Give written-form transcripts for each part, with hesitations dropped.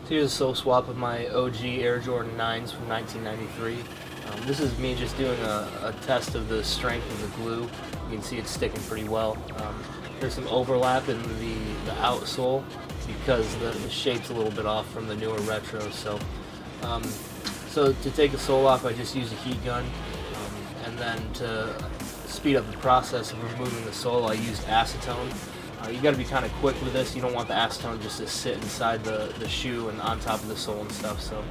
So here's a sole swap of my OG Air Jordan 9s from 1993. This is me just doing a test of the strength of the glue. You can see it's sticking pretty well. There's some overlap in the outsole because the shape's a little bit off from the newer retros. So to take the sole off, I just use a heat gun, and then to speed up the process of removing the sole, I used acetone. You got to be kind of quick with this. You don't want the acetone just to sit inside the shoe and on top of the sole and stuff. So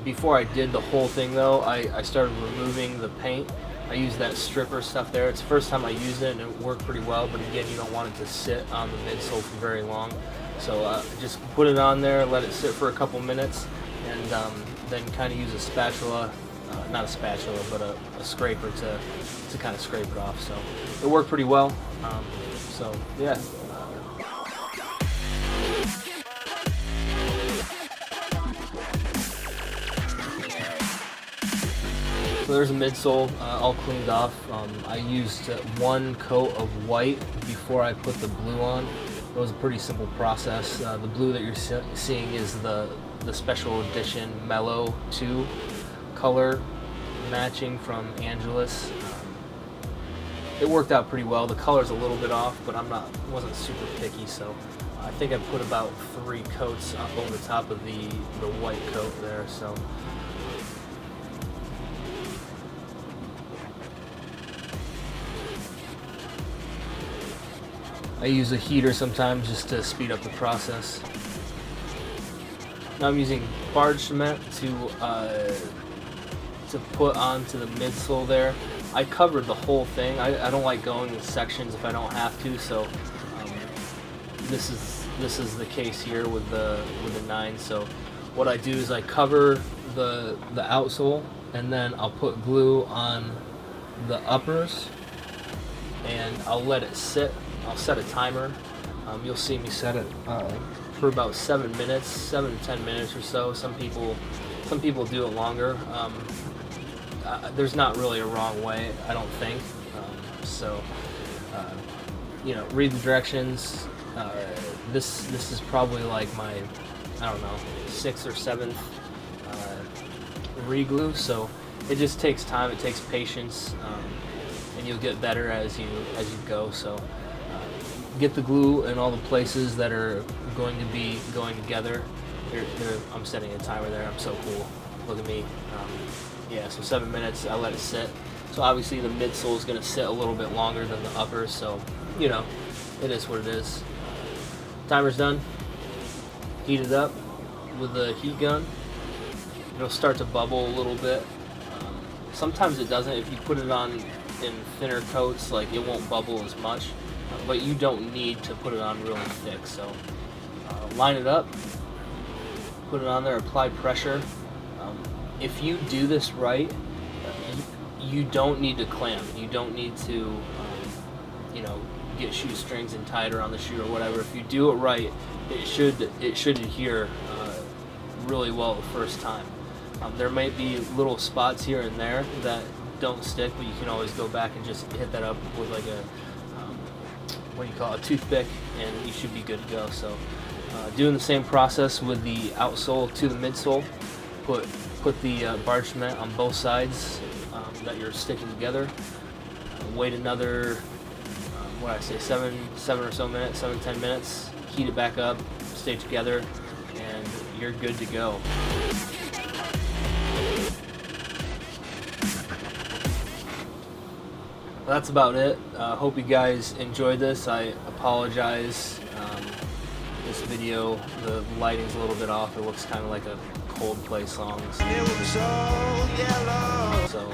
before I did the whole thing though, I started removing the paint. I used that stripper stuff there. It's the first time I used it and it worked pretty well, but again, you don't want it to sit on the midsole for very long. So just put it on there, let it sit for a couple minutes, and then kind of use a spatula, not a spatula, but a scraper to kind of scrape it off. So it worked pretty well. So yeah. So there's a midsole all cleaned off. I used one coat of white before I put the blue on. It was a pretty simple process. The blue that you're seeing is the special edition Mellow 2 color matching from Angelus. It worked out pretty well. The color's a little bit off, but wasn't super picky, so I think I put about 3 coats up over the top of the white coat there. So I use a heater sometimes just to speed up the process. Now I'm using barge cement to put onto the midsole there. I covered the whole thing. I don't like going in sections if I don't have to, so this is the case here with the 9. So what I do is I cover the outsole, and then I'll put glue on the uppers, and I'll let it sit. I'll set a timer. You'll see me set it for about 7 minutes, 7 to 10 minutes or so. Some people do it longer. There's not really a wrong way, I don't think. Read the directions. This is probably like my, I don't know, 6th or 7th re-glue. So it just takes time. It takes patience, and you'll get better as you go. So get the glue in all the places that are going to be going together. I'm setting a timer there. I'm so cool. Look at me. Yeah, so 7 minutes, I let it sit. So obviously the midsole is going to sit a little bit longer than the upper, so, it is what it is. Timer's done. Heat it up with the heat gun. It'll start to bubble a little bit. Sometimes it doesn't. If you put it on in thinner coats, like, it won't bubble as much. But you don't need to put it on really thick, so line it up, put it on there, apply pressure. If you do this right, you don't need to clamp. You don't need to, get shoestrings and tie it around the shoe or whatever. If you do it right, it should adhere really well the first time. There might be little spots here and there that don't stick, but you can always go back and just hit that up with like a toothpick, and you should be good to go. So doing the same process with the outsole to the midsole. Put the barge cement on both sides that you're sticking together. Wait another, 7 or so minutes, 7-10 minutes. Heat it back up, stay together, and you're good to go. That's about it. Hope you guys enjoyed this. I apologize. This video, the lighting's a little bit off. It looks kind of like a Coldplay song. So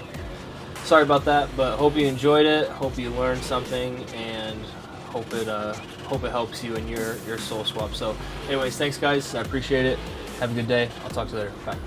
sorry about that, but hope you enjoyed it. Hope you learned something, and hope it helps you in your sole swap. So anyways, thanks guys. I appreciate it. Have a good day. I'll talk to you later. Bye.